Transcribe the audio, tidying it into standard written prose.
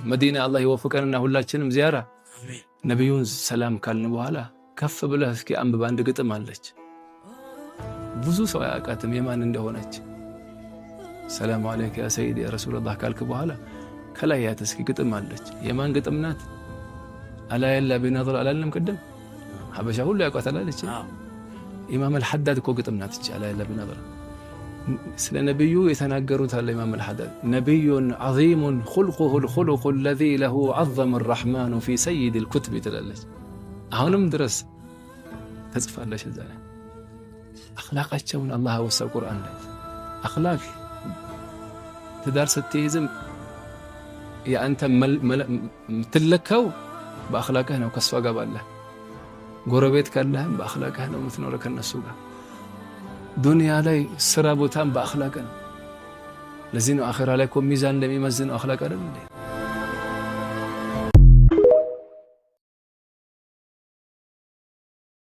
መዲና አላህ ይወፍቀንና ሁላችንም ዚያራ ነብዩን ሰላም ካልን በኋላ ከፍ ብለህ እስኪ አንብብ አንድ ግጥም አለች ብዙ ሰው ያውቃትም የማን እንደሆነች ሰላም አለይከ ያ ሰይዲ ያ ረሱላህ ካልክ በኋላ ከላይ ያት እስኪ ግጥም አለች የማን ግጥም ናት አላ የላ ቢነظር አላለም ቅድም ሐበሻ ሁሉ ያውቃታል አለች ኢማም አልሐዳድ እኮ ግጥም ናት እቺ አላ የላ ቢነظር ስለ ነብዩ የተናገሩት አለ ኢማም አልሐዳድ ነብዩን ዐዚሙን ኹልቁሁ الخلق الذي له عظم الرحمن في سيد الكتب ትላለች አሁንም ድረስ ተጽፋለች እዛ ላይ አኽላቃቸውን አላህ ወሰው ቁርአን ላይ አኽላቅ ትዳር ስትይዝም ያንተ ምትለካው በአኽላቅህ ነው ከሷ ጋር ባለ ጎረቤት ካለህም በአኽላቅህ ነው የምትኖረው ከነሱ ጋር ዱንያ ላይ ስራ ቦታም በአኽላቅ ነው ለዚህ ነው አኺራ ላይ እኮ ሚዛን እንደሚመዝነው አኽላቅ አይደል እንዴ